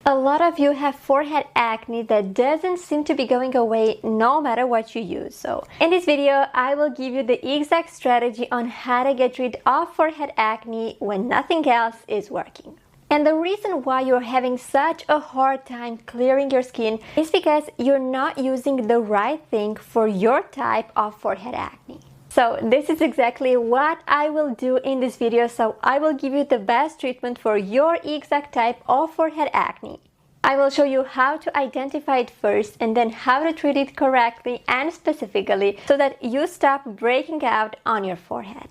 A lot of you have forehead acne that doesn't seem to be going away no matter what you use. So in this video, I will give you the exact strategy on how to get rid of forehead acne when nothing else is working. And the reason why you're having such a hard time clearing your skin is because you're not using the right thing for your type of forehead acne. So this is exactly what I will do in this video. So I will give you the best treatment for your exact type of forehead acne. I will show you how to identify it first and then how to treat it correctly and specifically so that you stop breaking out on your forehead.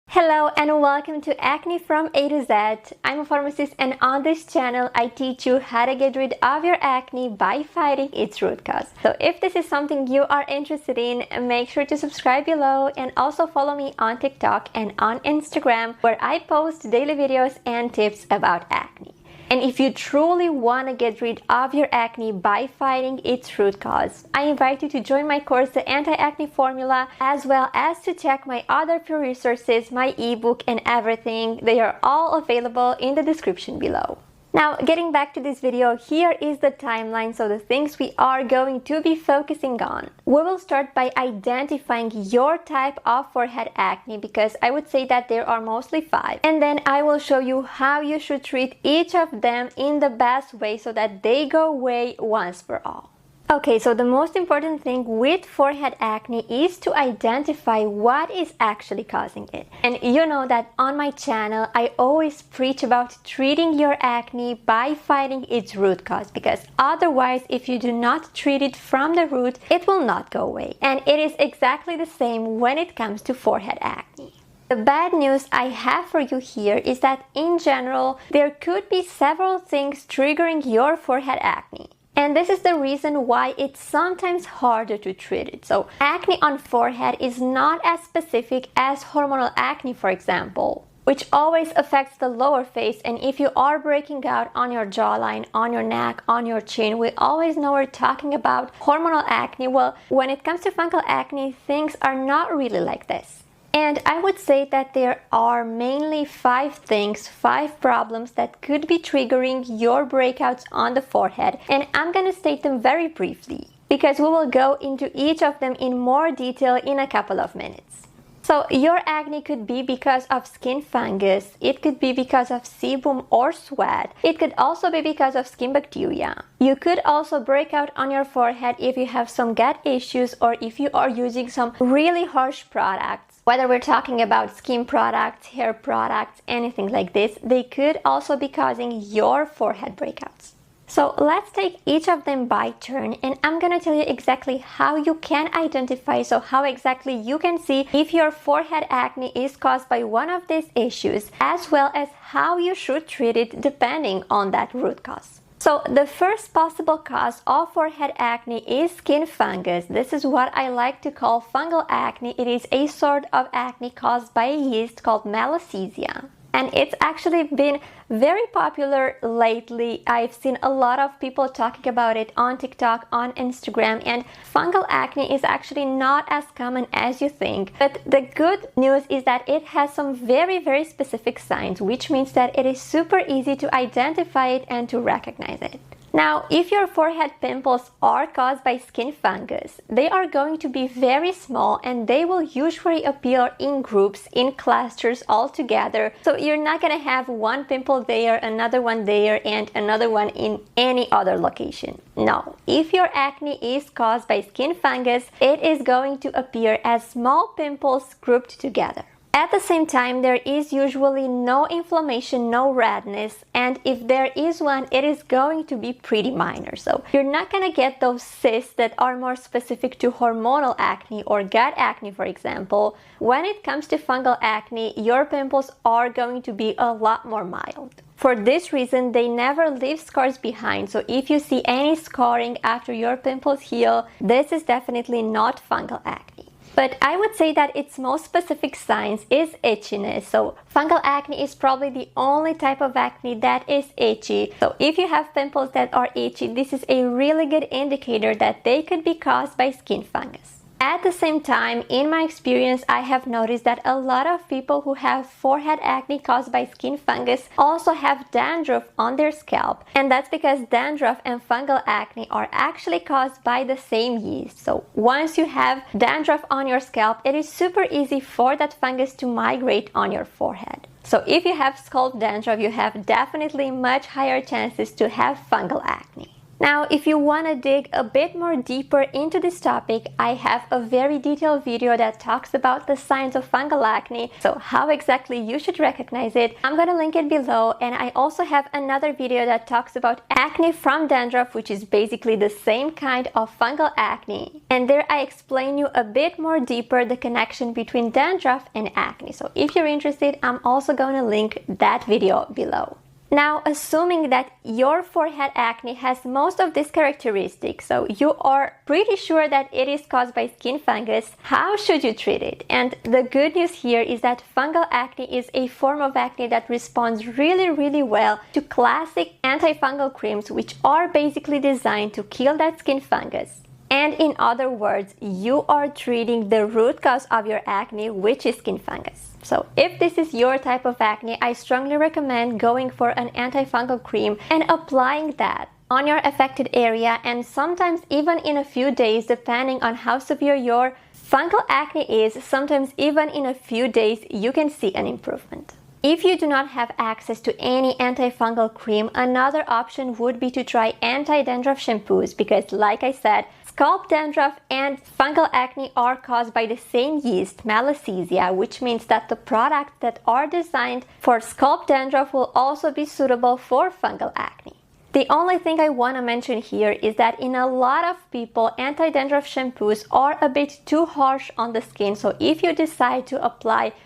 Hello and welcome to Acne from A to Z. I'm a pharmacist and on this channel I teach you how to get rid of your acne by fighting its root cause. So if this is something you are interested in, make sure to subscribe below and also follow me on TikTok and on Instagram where I post daily videos and tips about acne. And if you truly want to get rid of your acne by fighting its root cause, I invite you to join my course, the Anti-Acne Formula, as well as to check my other free resources, my ebook and everything. They are all available in the description below. Now, getting back to this video, here is the timeline, so the things we are going to be focusing on. We will start by identifying your type of forehead acne because I would say that there are mostly 5. And then I will show you how you should treat each of them in the best way so that they go away once for all. Okay, so the most important thing with forehead acne is to identify what is actually causing it. And you know that on my channel, I always preach about treating your acne by fighting its root cause, because otherwise, if you do not treat it from the root, it will not go away. And it is exactly the same when it comes to forehead acne. The bad news I have for you here is that in general, there could be several things triggering your forehead acne. And this is the reason why it's sometimes harder to treat it. So acne on forehead is not as specific as hormonal acne, for example, which always affects the lower face. And if you are breaking out on your jawline, on your neck, on your chin, we always know we're talking about hormonal acne. Well, when it comes to fungal acne, things are not really like this. And I would say that there are mainly 5 things, 5 problems that could be triggering your breakouts on the forehead. And I'm going to state them very briefly because we will go into each of them in more detail in a couple of minutes. So your acne could be because of skin fungus, it could be because of sebum or sweat, it could also be because of skin bacteria. You could also break out on your forehead if you have some gut issues or if you are using some really harsh products. Whether we're talking about skin products, hair products, anything like this, they could also be causing your forehead breakouts. So let's take each of them by turn and I'm going to tell you exactly how you can identify, so how exactly you can see if your forehead acne is caused by one of these issues, as well as how you should treat it depending on that root cause. So the first possible cause of forehead acne is skin fungus. This is what I like to call fungal acne. It is a sort of acne caused by a yeast called Malassezia. And it's actually been very popular lately. I've seen a lot of people talking about it on TikTok, on Instagram, and fungal acne is actually not as common as you think. But the good news is that it has some very specific signs, which means that it is super easy to identify it and to recognize it. Now, if your forehead pimples are caused by skin fungus, they are going to be very small and they will usually appear in groups, in clusters all together. So you're not going to have one pimple there, another one there, and another one in any other location. No, if your acne is caused by skin fungus, it is going to appear as small pimples grouped together. At the same time, there is usually no inflammation, no redness, and if there is one, it is going to be pretty minor. So you're not going to get those cysts that are more specific to hormonal acne or gut acne, for example. When it comes to fungal acne, your pimples are going to be a lot more mild. For this reason, they never leave scars behind. So if you see any scarring after your pimples heal, this is definitely not fungal acne. But I would say that its most specific signs is itchiness. So fungal acne is probably the only type of acne that is itchy. So if you have pimples that are itchy, this is a really good indicator that they could be caused by skin fungus. At the same time, in my experience, I have noticed that a lot of people who have forehead acne caused by skin fungus also have dandruff on their scalp. And that's because dandruff and fungal acne are actually caused by the same yeast. So once you have dandruff on your scalp, it is super easy for that fungus to migrate on your forehead. So if you have scalp dandruff, you have definitely much higher chances to have fungal acne. Now, if you want to dig a bit more deeper into this topic, I have a very detailed video that talks about the signs of fungal acne, so how exactly you should recognize it. I'm going to link it below, and I also have another video that talks about acne from dandruff, which is basically the same kind of fungal acne. And there I explain you a bit more deeper the connection between dandruff and acne. So if you're interested, I'm also going to link that video below. Now, assuming that your forehead acne has most of these characteristics, so you are pretty sure that it is caused by skin fungus, how should you treat it? And the good news here is that fungal acne is a form of acne that responds really well to classic antifungal creams, which are basically designed to kill that skin fungus. And in other words, you are treating the root cause of your acne, which is skin fungus. So if this is your type of acne, I strongly recommend going for an antifungal cream and applying that on your affected area, and sometimes even in a few days, depending on how severe your fungal acne is, sometimes even in a few days you can see an improvement. If you do not have access to any antifungal cream, another option would be to try anti-dandruff shampoos because, like I said, scalp dandruff and fungal acne are caused by the same yeast, Malassezia, which means that the products that are designed for scalp dandruff will also be suitable for fungal acne. The only thing I want to mention here is that in a lot of people, anti-dandruff shampoos are a bit too harsh on the skin. So if you decide to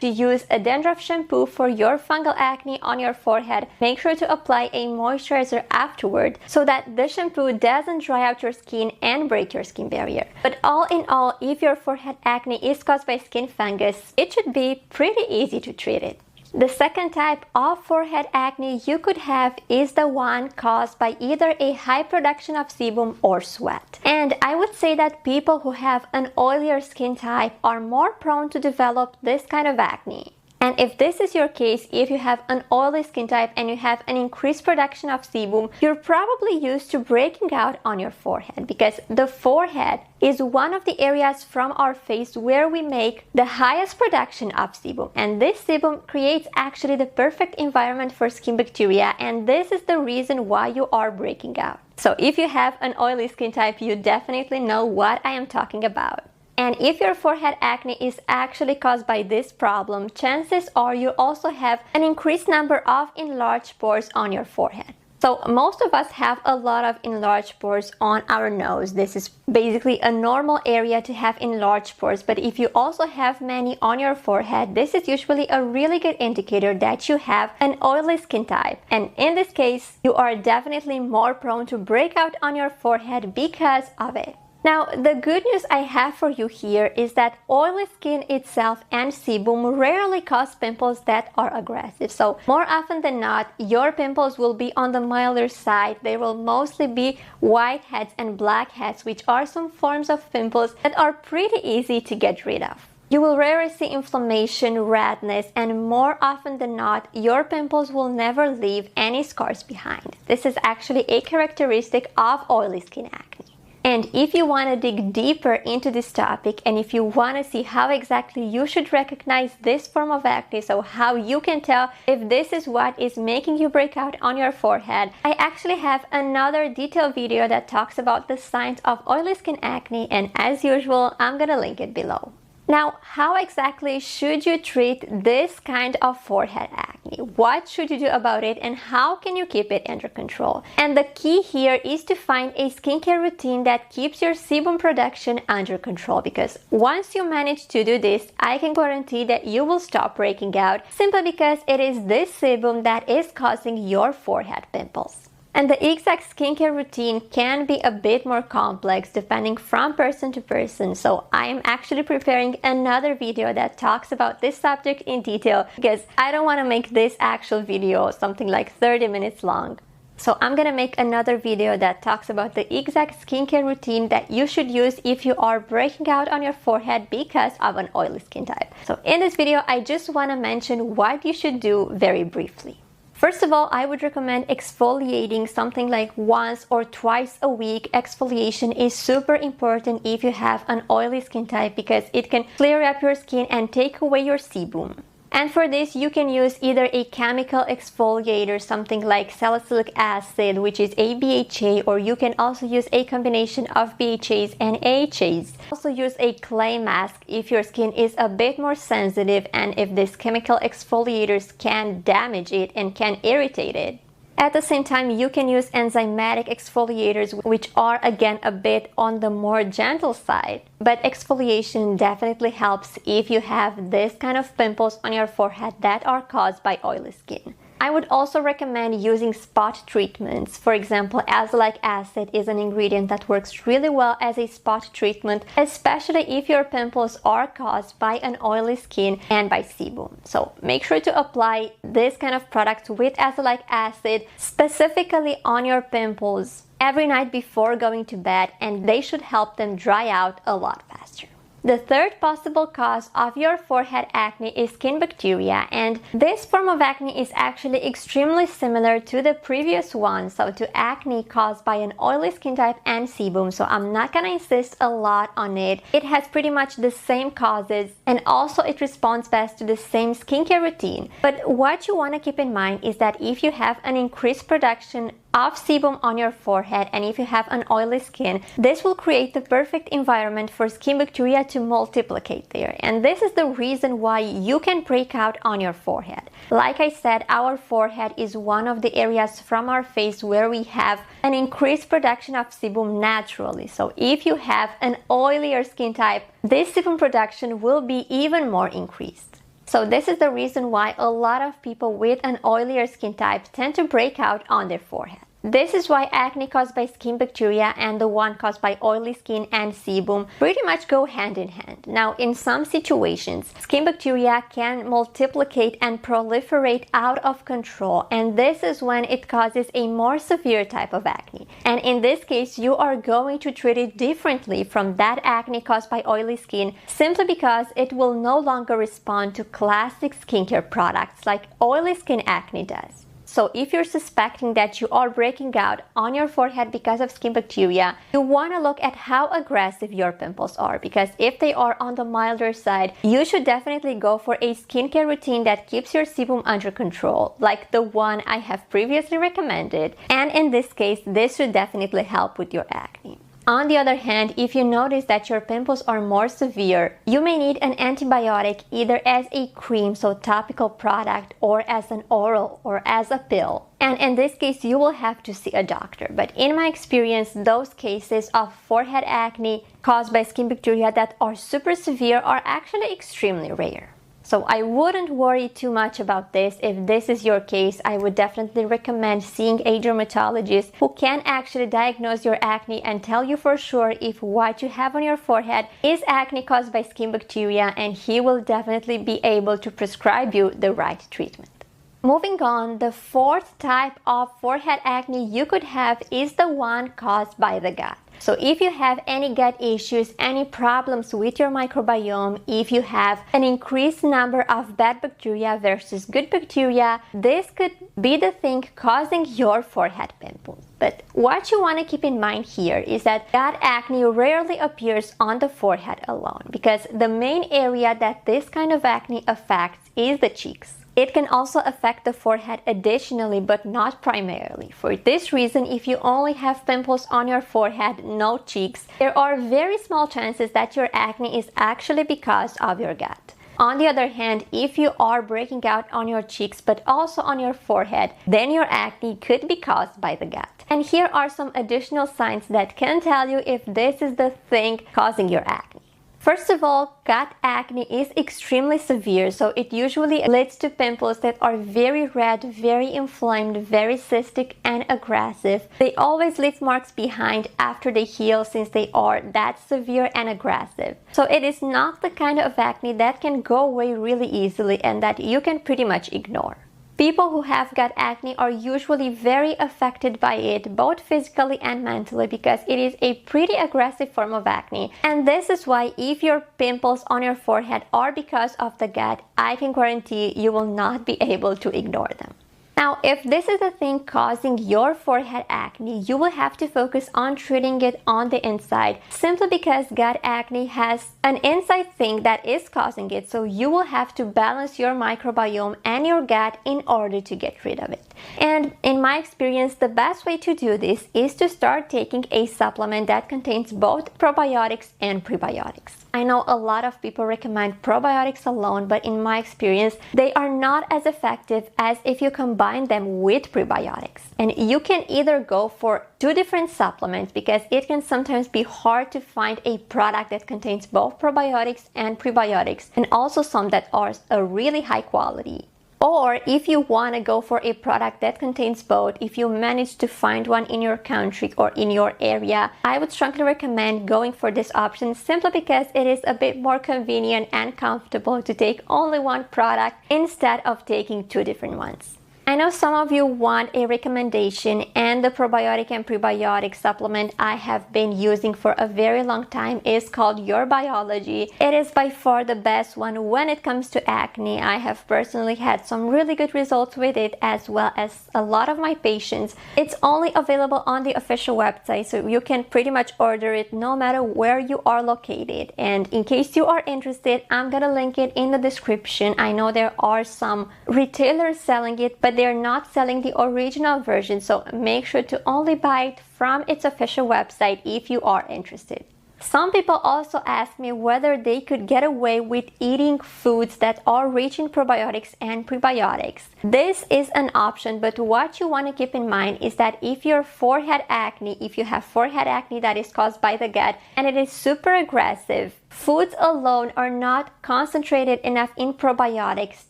use a dandruff shampoo for your fungal acne on your forehead, make sure to apply a moisturizer afterward so that the shampoo doesn't dry out your skin and break your skin barrier. But all in all, if your forehead acne is caused by skin fungus, it should be pretty easy to treat it. The second type of forehead acne you could have is the one caused by either a high production of sebum or sweat. And I would say that people who have an oilier skin type are more prone to develop this kind of acne. And if this is your case, if you have an oily skin type and you have an increased production of sebum, you're probably used to breaking out on your forehead, because the forehead is one of the areas from our face where we make the highest production of sebum. And this sebum creates actually the perfect environment for skin bacteria, and this is the reason why you are breaking out. So if you have an oily skin type, you definitely know what I am talking about. And if your forehead acne is actually caused by this problem, chances are you also have an increased number of enlarged pores on your forehead. So most of us have a lot of enlarged pores on our nose. This is basically a normal area to have enlarged pores, but if you also have many on your forehead, this is usually a really good indicator that you have an oily skin type. And in this case, you are definitely more prone to break out on your forehead because of it. Now, the good news I have for you here is that oily skin itself and sebum rarely cause pimples that are aggressive. So more often than not, your pimples will be on the milder side. They will mostly be whiteheads and blackheads, which are some forms of pimples that are pretty easy to get rid of. You will rarely see inflammation, redness, and more often than not, your pimples will never leave any scars behind. This is actually a characteristic of oily skin acne. And if you want to dig deeper into this topic, and if you want to see how exactly you should recognize this form of acne, so how you can tell if this is what is making you break out on your forehead, I actually have another detailed video that talks about the signs of oily skin acne, and as usual, I'm gonna link it below. Now, how exactly should you treat this kind of forehead acne? What should you do about it, and how can you keep it under control? And the key here is to find a skincare routine that keeps your sebum production under control, because once you manage to do this, I can guarantee that you will stop breaking out, simply because it is this sebum that is causing your forehead pimples. And the exact skincare routine can be a bit more complex depending from person to person, so I am actually preparing another video that talks about this subject in detail, because I don't want to make this actual video something like 30 minutes long. So I'm gonna make another video that talks about the exact skincare routine that you should use if you are breaking out on your forehead because of an oily skin type. So in this video, I just wanna mention what you should do very briefly. First of all, I would recommend exfoliating something like once or twice a week. Exfoliation is super important if you have an oily skin type because it can clear up your skin and take away your sebum. And for this, you can use either a chemical exfoliator, something like salicylic acid, which is a BHA, or you can also use a combination of BHAs and AHAs. Also use a clay mask if your skin is a bit more sensitive and if these chemical exfoliators can damage it and can irritate it. At the same time, you can use enzymatic exfoliators, which are again a bit on the more gentle side. But exfoliation definitely helps if you have this kind of pimples on your forehead that are caused by oily skin. I would also recommend using spot treatments. For example, azelaic acid is an ingredient that works really well as a spot treatment, especially if your pimples are caused by an oily skin and by sebum. So make sure to apply this kind of product with azelaic acid specifically on your pimples every night before going to bed, and they should help them dry out a lot faster. The third possible cause of your forehead acne is skin bacteria, and this form of acne is actually extremely similar to the previous one, so to acne caused by an oily skin type and sebum, so I'm not gonna insist a lot on it. It has pretty much the same causes, and also it responds best to the same skincare routine. But what you want to keep in mind is that if you have an increased production of sebum on your forehead and if you have an oily skin, this will create the perfect environment for skin bacteria to multiplicate there. And this is the reason why you can break out on your forehead. Like I said, our forehead is one of the areas from our face where we have an increased production of sebum naturally. So if you have an oilier skin type, this sebum production will be even more increased. So this is the reason why a lot of people with an oilier skin type tend to break out on their forehead. This is why acne caused by skin bacteria and the one caused by oily skin and sebum pretty much go hand in hand. Now, in some situations, skin bacteria can multiplicate and proliferate out of control, and this is when it causes a more severe type of acne. And in this case, you are going to treat it differently from that acne caused by oily skin simply because it will no longer respond to classic skincare products like oily skin acne does. So if you're suspecting that you are breaking out on your forehead because of skin bacteria, you want to look at how aggressive your pimples are, because if they are on the milder side, you should definitely go for a skincare routine that keeps your sebum under control, like the one I have previously recommended. And in this case, this should definitely help with your acne. On the other hand, if you notice that your pimples are more severe, you may need an antibiotic either as a cream, so topical product, or as an oral or as a pill. And in this case, you will have to see a doctor. But in my experience, those cases of forehead acne caused by skin bacteria that are super severe are actually extremely rare. So I wouldn't worry too much about this. If this is your case, I would definitely recommend seeing a dermatologist who can actually diagnose your acne and tell you for sure if what you have on your forehead is acne caused by skin bacteria, and he will definitely be able to prescribe you the right treatment. Moving on, the fourth type of forehead acne you could have is the one caused by the gut. So if you have any gut issues, any problems with your microbiome, if you have an increased number of bad bacteria versus good bacteria, this could be the thing causing your forehead pimples. But what you want to keep in mind here is that gut acne rarely appears on the forehead alone, because the main area that this kind of acne affects is the cheeks. It can also affect the forehead additionally, but not primarily. For this reason, if you only have pimples on your forehead, no cheeks, there are very small chances that your acne is actually because of your gut. On the other hand, if you are breaking out on your cheeks but also on your forehead, then your acne could be caused by the gut. And here are some additional signs that can tell you if this is the thing causing your acne. First of all, gut acne is extremely severe, so it usually leads to pimples that are very red, very inflamed, very cystic and aggressive. They always leave marks behind after they heal since they are that severe and aggressive. So it is not the kind of acne that can go away really easily and that you can pretty much ignore. People who have gut acne are usually very affected by it, both physically and mentally, because it is a pretty aggressive form of acne. And this is why if your pimples on your forehead are because of the gut, I can guarantee you will not be able to ignore them. Now, if this is the thing causing your forehead acne, you will have to focus on treating it on the inside, simply because gut acne has an inside thing that is causing it. So you will have to balance your microbiome and your gut in order to get rid of it. And in my experience, the best way to do this is to start taking a supplement that contains both probiotics and prebiotics. I know a lot of people recommend probiotics alone, but in my experience, they are not as effective as if you combine them with prebiotics. And you can either go for two different supplements, because it can sometimes be hard to find a product that contains both probiotics and prebiotics, and also some that are a really high quality. Or if you want to go for a product that contains both, if you manage to find one in your country or in your area, I would strongly recommend going for this option, simply because it is a bit more convenient and comfortable to take only one product instead of taking two different ones. I know some of you want a recommendation, and the probiotic and prebiotic supplement I have been using for a very long time is called YourBiology. It is by far the best one when it comes to acne. I have personally had some really good results with it, as well as a lot of my patients. It's only available on the official website, so you can pretty much order it no matter where you are located. And in case you are interested, I'm gonna link it in the description. I know there are some retailers selling it, but they're not selling the original version, so make sure to only buy it from its official website if you are interested. Some people also ask me whether they could get away with eating foods that are rich in probiotics and prebiotics. This is an option, but what you want to keep in mind is that if you have forehead acne that is caused by the gut and it is super aggressive, foods alone are not concentrated enough in probiotics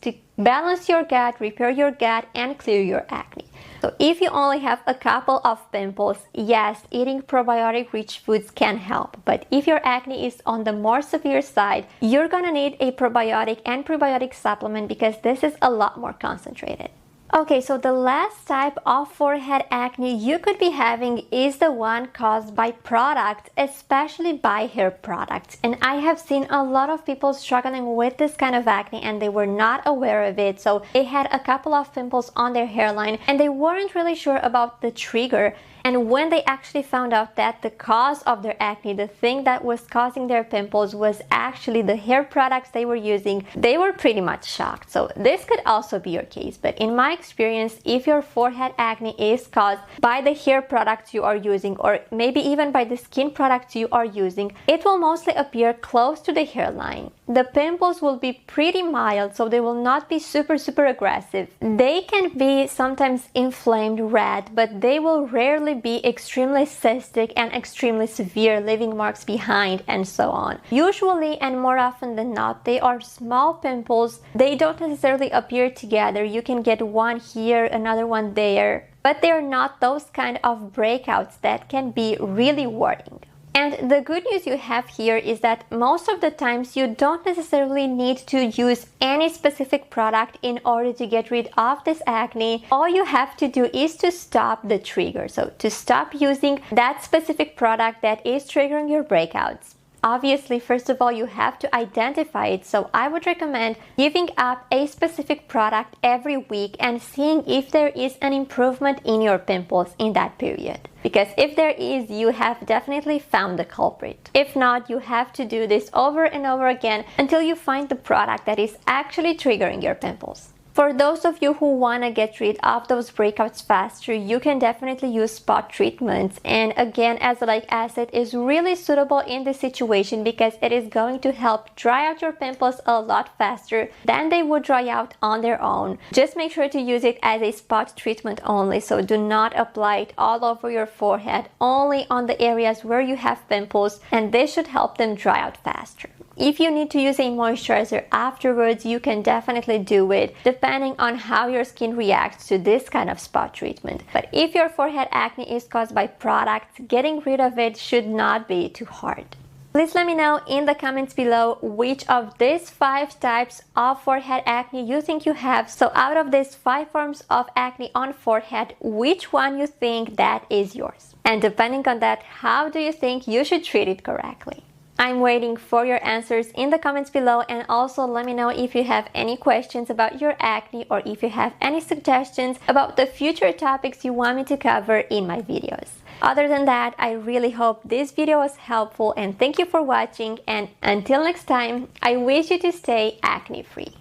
to balance your gut, repair your gut, and clear your acne. So if you only have a couple of pimples, yes, eating probiotic-rich foods can help. But if your acne is on the more severe side, you're gonna need a probiotic and prebiotic supplement, because this is a lot more concentrated. Okay, so the last type of forehead acne you could be having is the one caused by products, especially by hair products. And I have seen a lot of people struggling with this kind of acne and they were not aware of it. So they had a couple of pimples on their hairline and they weren't really sure about the trigger. And when they actually found out that the cause of their acne, the thing that was causing their pimples, was actually the hair products they were using, they were pretty much shocked. So this could also be your case. But in my experience, if your forehead acne is caused by the hair products you are using, or maybe even by the skin products you are using, it will mostly appear close to the hairline. The pimples will be pretty mild, so they will not be super aggressive. They can be sometimes inflamed red, but they will rarely be extremely cystic and extremely severe, leaving marks behind and so on. Usually, and more often than not, they are small pimples. They don't necessarily appear together. You can get one here, another one there, but they're not those kind of breakouts that can be really worrying. And the good news you have here is that most of the times you don't necessarily need to use any specific product in order to get rid of this acne. All you have to do is to stop the trigger. So to stop using that specific product that is triggering your breakouts. Obviously, first of all, you have to identify it. So I would recommend giving up a specific product every week and seeing if there is an improvement in your pimples in that period. Because if there is, you have definitely found the culprit. If not, you have to do this over and over again until you find the product that is actually triggering your pimples. For those of you who want to get rid of those breakouts faster, you can definitely use spot treatments. And again, azelaic acid is really suitable in this situation because it is going to help dry out your pimples a lot faster than they would dry out on their own. Just make sure to use it as a spot treatment only, so do not apply it all over your forehead, only on the areas where you have pimples, and this should help them dry out faster. If you need to use a moisturizer afterwards, you can definitely do it, depending on how your skin reacts to this kind of spot treatment. But if your forehead acne is caused by products, getting rid of it should not be too hard. Please let me know in the comments below which of these 5 types of forehead acne you think you have. So out of these 5 forms of acne on forehead, which one you think that is yours? And depending on that, how do you think you should treat it correctly? I'm waiting for your answers in the comments below, and also let me know if you have any questions about your acne or if you have any suggestions about the future topics you want me to cover in my videos. Other than that, I really hope this video was helpful, and thank you for watching, and until next time, I wish you to stay acne free.